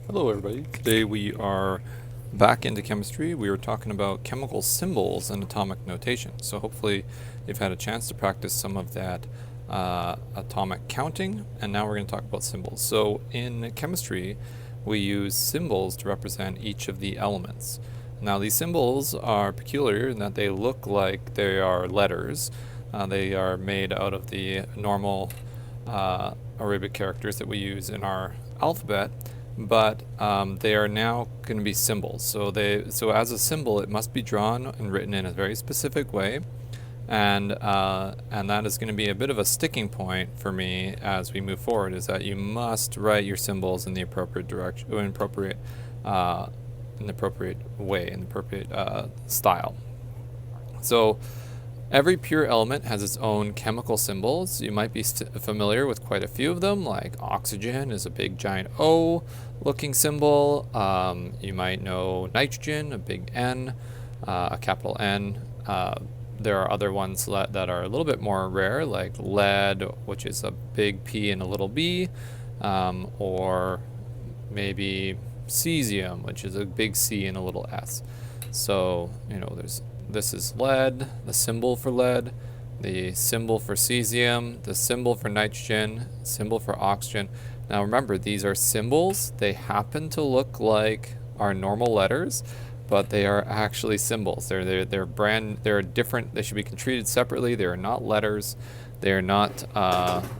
Hello everybody. Today we are back into chemistry. We were talking about chemical symbols and atomic notation. So hopefully you've had a chance to practice some of that atomic counting, and now we're going to talk about symbols. So in chemistry, we use symbols to represent each of the elements. Now these symbols are peculiar in that they look like they are letters. They are made out of the normal Arabic characters that we use in our alphabet, but they are now going to be symbols. So as a symbol, it must be drawn and written in a very specific way, and that is going to be a bit of a sticking point for me as we move forward. Is that you must write your symbols in the appropriate direction, in the appropriate way, in the appropriate style. So every pure element has its own chemical symbols. You might be familiar with quite a few of them, like oxygen is a big giant O looking symbol. You might know nitrogen, a big N, a capital N. There are other ones that are a little bit more rare, like lead, which is a big P and a little b, or maybe cesium, which is a big C and a little s. So, this is lead, the symbol for lead, the symbol for cesium, the symbol for nitrogen, symbol for oxygen. Now remember, these are symbols. They happen to look like our normal letters, but they are actually symbols. They're different. They should be treated separately. They are not letters. They are not.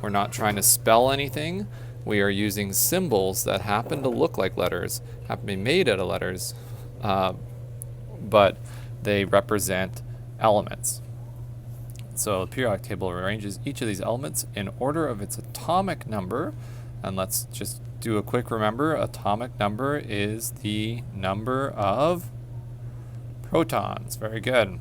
We're not trying to spell anything. We are using symbols that happen to look like letters, happen to be made out of letters, but they represent elements. So the periodic table arranges each of these elements in order of its atomic number. And let's just do a quick remember. Atomic number is the number of protons. Very good.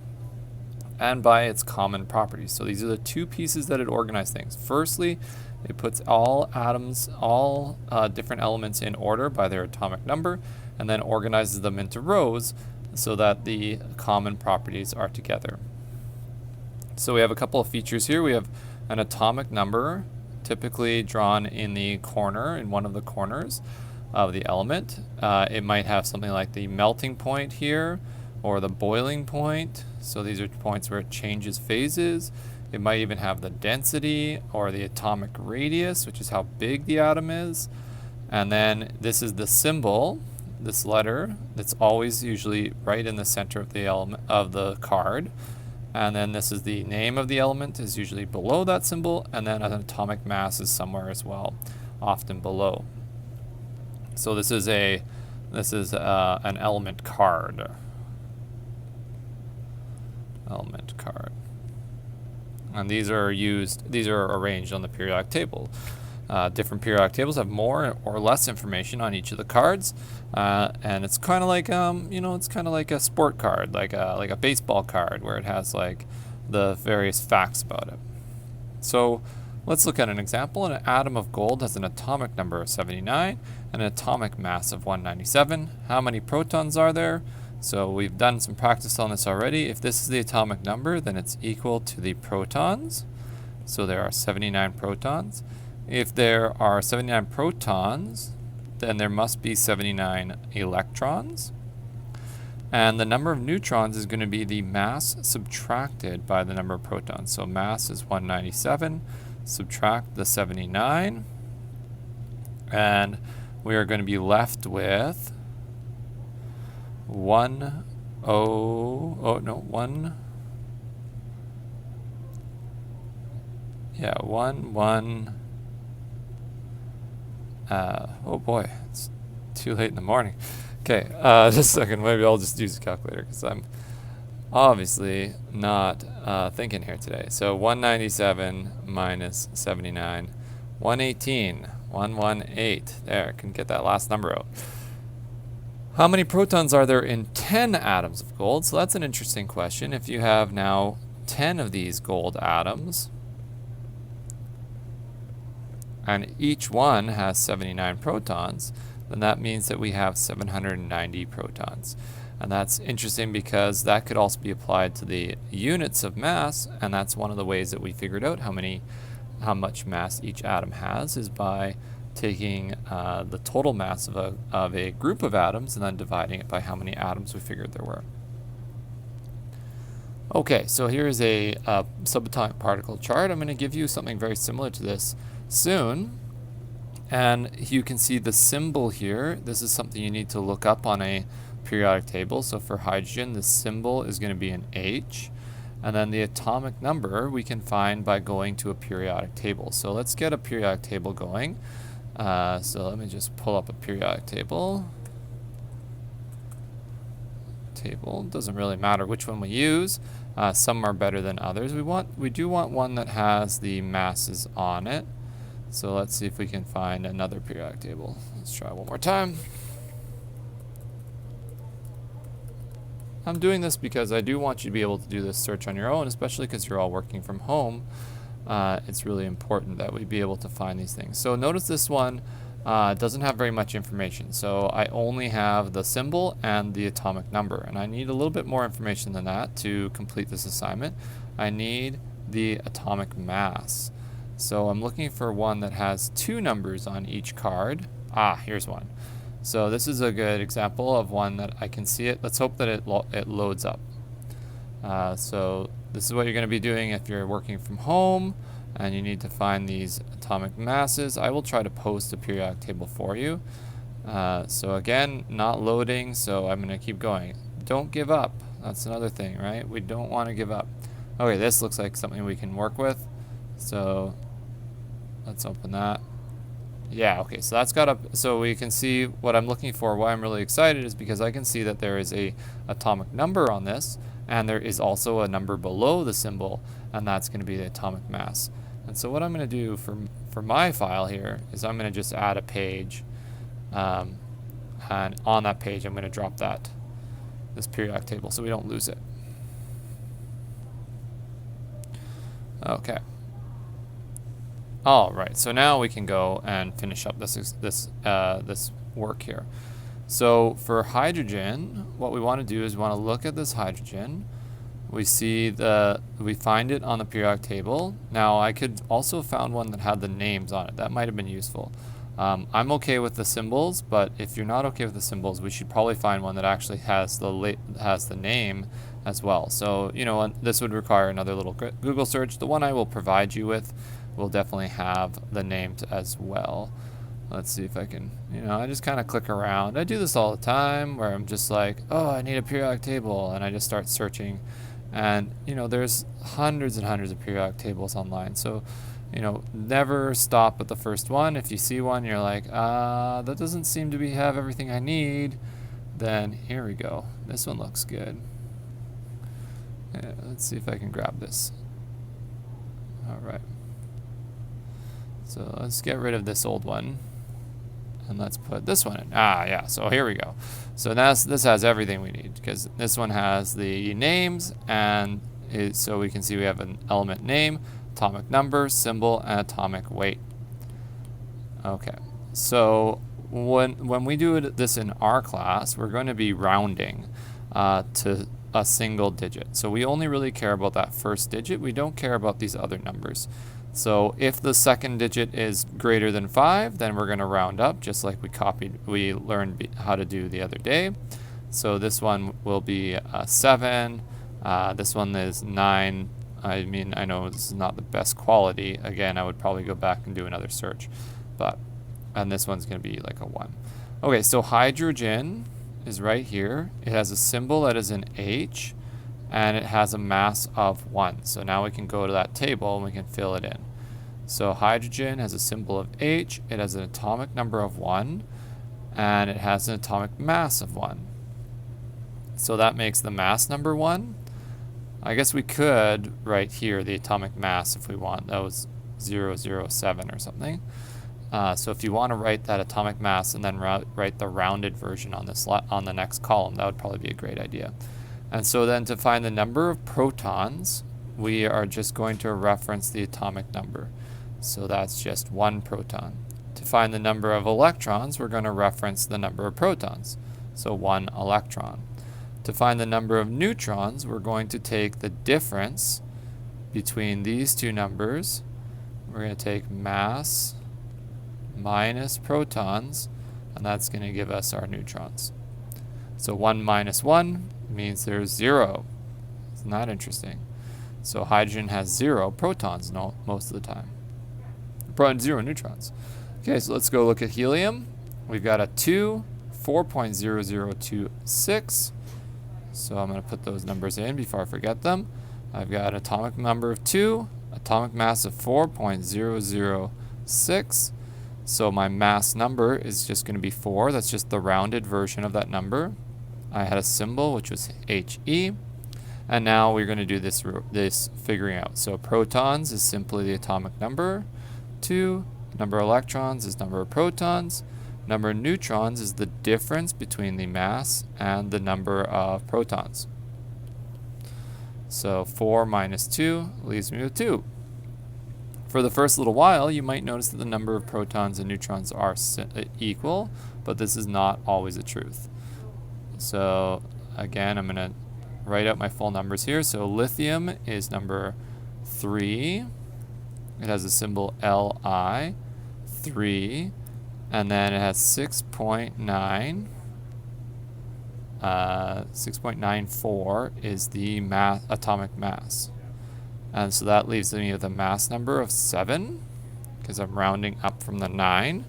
And by its common properties. So these are the two pieces that it organizes things. Firstly, it puts all atoms, all different elements in order by their atomic number, and then organizes them into rows so that the common properties are together. So we have a couple of features here. We have an atomic number, typically drawn in the corner, in one of the corners of the element. It might have something like the melting point here, or the boiling point. So these are points where it changes phases. It might even have the density or the atomic radius, which is how big the atom is. And then this is the symbol, this letter that's always usually right in the center of the element of the card. And then this is the name of the element, is usually below that symbol, and then an atomic mass is somewhere as well, often below. So this is an element card. Element card. And these are arranged on the periodic table. Different periodic tables have more or less information on each of the cards, and it's kind of like it's kind of like a sport card, like a baseball card, where it has like the various facts about it. So let's look at an example. An atom of gold has an atomic number of 79 and an atomic mass of 197. How many protons are there? So we've done some practice on this already. If this is the atomic number, then it's equal to the protons. So there are 79 protons. If there are 79 protons, then there must be 79 electrons. And the number of neutrons is going to be the mass subtracted by the number of protons. So mass is 197, subtract the 79, and we are going to be left with 1. Oh boy, it's too late in the morning. Okay, just a second. Maybe I'll just use a calculator because I'm obviously not thinking here today. So 197 minus 79, 118, 118. There, I can get that last number out. How many protons are there in 10 atoms of gold? So that's an interesting question. If you have now 10 of these gold atoms, and each one has 79 protons, then that means that we have 790 protons. And that's interesting because that could also be applied to the units of mass, and that's one of the ways that we figured out how much mass each atom has, is by taking the total mass of a group of atoms and then dividing it by how many atoms we figured there were. Okay, so here's a subatomic particle chart. I'm going to give you something very similar to this soon. And you can see the symbol here. This is something you need to look up on a periodic table. So for hydrogen, the symbol is going to be an H. And then the atomic number we can find by going to a periodic table. So let's get a periodic table going. So let me just pull up a periodic table. Doesn't really matter which one we use. Some are better than others. We do want one that has the masses on it. So let's see if we can find another periodic table. Let's try one more time. I'm doing this because I do want you to be able to do this search on your own, especially because you're all working from home. It's really important that we be able to find these things. So notice this one doesn't have very much information. So I only have the symbol and the atomic number, and I need a little bit more information than that to complete this assignment. I need the atomic mass. So I'm looking for one that has 2 numbers on each card. Here's one. So this is a good example of one that I can see it. Let's hope that it loads up. So this is what you're going to be doing if you're working from home and you need to find these atomic masses. I will try to post a periodic table for you. So again, not loading, so I'm going to keep going. Don't give up. That's another thing, right? We don't want to give up. Okay, this looks like something we can work with. So let's open that. Yeah, okay, so that's got up. So we can see what I'm looking for. Why I'm really excited is because I can see that there is a atomic number on this, and there is also a number below the symbol, and that's going to be the atomic mass. And so what I'm going to do for my file here is I'm going to just add a page, and on that page I'm going to drop this periodic table so we don't lose it. Okay. All right, so now we can go and finish up this work here. So for hydrogen, what we want to do is we want to look at this hydrogen. We find it on the periodic table. Now I could also have found one that had the names on it. That might have been useful. I'm okay with the symbols, but if you're not okay with the symbols, we should probably find one that actually has the name as well. So this would require another little Google search. The one I will provide you with will definitely have the names as well. Let's see if I can, I just kind of click around. I do this all the time where I'm just like, oh, I need a periodic table, and I just start searching. And, there's hundreds and hundreds of periodic tables online. So, never stop at the first one. If you see one, you're like, that doesn't seem to have everything I need. Then here we go. This one looks good. Yeah, let's see if I can grab this. All right. So let's get rid of this old one, and let's put this one in. Yeah, so here we go. So this has everything we need, because this one has the names, and so we can see we have an element name, atomic number, symbol, and atomic weight. Okay, so when we do this in our class, we're going to be rounding to a single digit. So we only really care about that first digit. We don't care about these other numbers. So if the second digit is greater than 5, then we're going to round up, just like we learned how to do the other day. So this one will be 7. This one is 9. I mean, I know this is not the best quality. Again, I would probably go back and do another search. And this one's going to be like a 1. Okay, so hydrogen is right here. It has a symbol that is an H, and it has a mass of 1. So now we can go to that table and we can fill it in. So hydrogen has a symbol of H, it has an atomic number of 1, and it has an atomic mass of 1. So that makes the mass number 1. I guess we could write here the atomic mass if we want. That was 007 or something. So if you want to write that atomic mass and then write the rounded version on the next column, that would probably be a great idea. And so then to find the number of protons, we are just going to reference the atomic number. So that's just 1 proton. To find the number of electrons, we're going to reference the number of protons. So 1 electron. To find the number of neutrons, we're going to take the difference between these two numbers. We're going to take mass minus protons, and that's going to give us our neutrons. So 1 minus 1 means there's 0. Isn't that interesting? So hydrogen has 0 protons most of the time. 0 neutrons. Okay, so let's go look at helium. We've got a 2, 4.0026. So I'm going to put those numbers in before I forget them. I've got an atomic number of 2, atomic mass of 4.006. So my mass number is just going to be 4. That's just the rounded version of that number. I had a symbol, which was He. And now we're going to do this figuring out. So protons is simply the atomic number. 2, number of electrons is number of protons. Number of neutrons is the difference between the mass and the number of protons. So 4 minus 2 leaves me with 2. For the first little while, you might notice that the number of protons and neutrons are equal, but this is not always the truth. So again, I'm going to write out my full numbers here. So lithium is number 3. It has a symbol Li, 3. And then it has 6.9. 6.94 is the atomic mass. And so that leaves me with a mass number of 7, because I'm rounding up from the 9.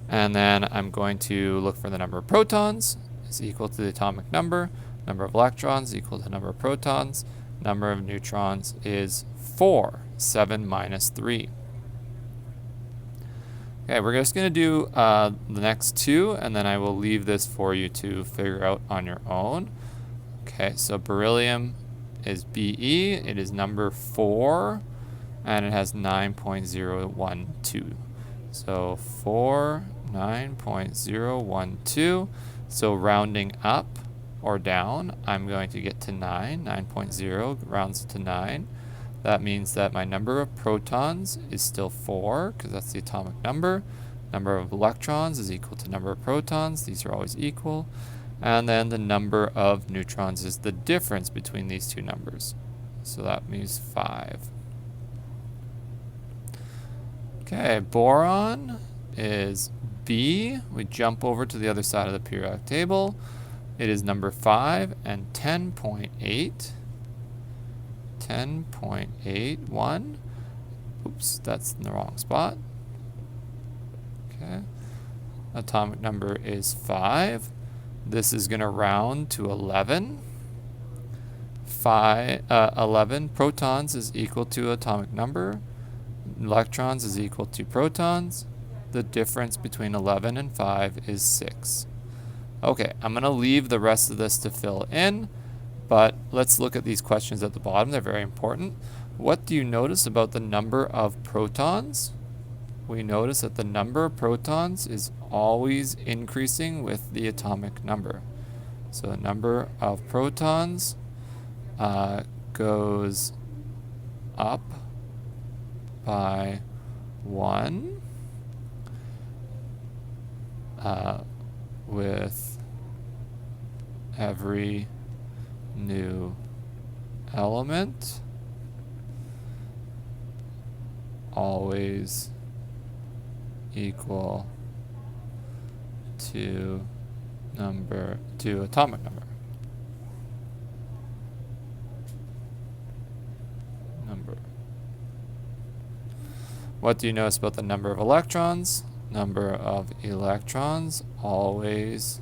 And then I'm going to look for the number of protons is equal to the atomic number. Number of electrons equal to number of protons. Number of neutrons is 4. 7 minus 3. Okay, we're just going to do the next 2, and then I will leave this for you to figure out on your own. Okay, so beryllium is Be. It is number 4, and it has 9.012. So 4, 9.012. So rounding up or down, I'm going to get to 9. 9.0 rounds to 9. That means that my number of protons is still 4, because that's the atomic number. Number of electrons is equal to number of protons. These are always equal. And then the number of neutrons is the difference between these two numbers. So that means 5. Okay, boron is B. We jump over to the other side of the periodic table. It is number 5 and 10.8. 10.81. Oops, that's in the wrong spot. Okay. Atomic number is 5. This is going to round to 11. 11 protons is equal to atomic number. Electrons is equal to protons. The difference between 11 and 5 is 6. Okay, I'm going to leave the rest of this to fill in. But let's look at these questions at the bottom. They're very important. What do you notice about the number of protons? We notice that the number of protons is always increasing with the atomic number. So the number of protons goes up by 1 with every new element, always equal to atomic number. What do you notice about the number of electrons? Number of electrons always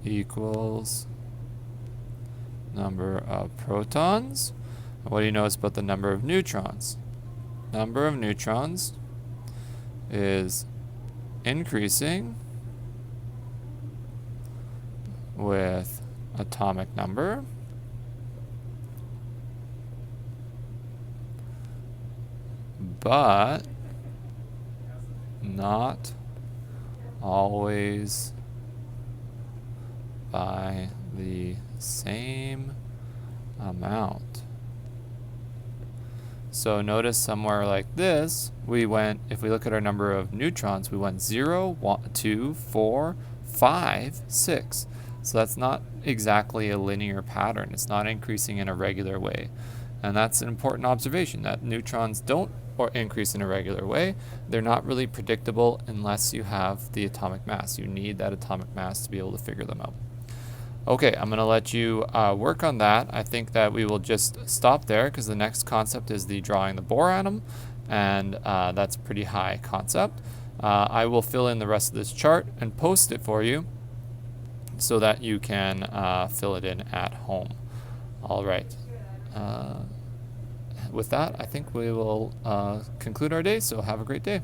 equals number of protons. What do you notice about the number of neutrons? Number of neutrons is increasing with atomic number. But not always by the same amount. So notice somewhere like this, if we look at our number of neutrons, we went 0, 1, 2, 4, 5, 6. So that's not exactly a linear pattern. It's not increasing in a regular way. And that's an important observation, that neutrons don't or increase in a regular way. They're not really predictable unless you have the atomic mass. You need that atomic mass to be able to figure them out. Okay, I'm going to let you work on that. I think that we will just stop there because the next concept is the drawing the Bohr atom, and that's a pretty high concept. I will fill in the rest of this chart and post it for you so that you can fill it in at home. All right. With that, I think we will conclude our day, so have a great day.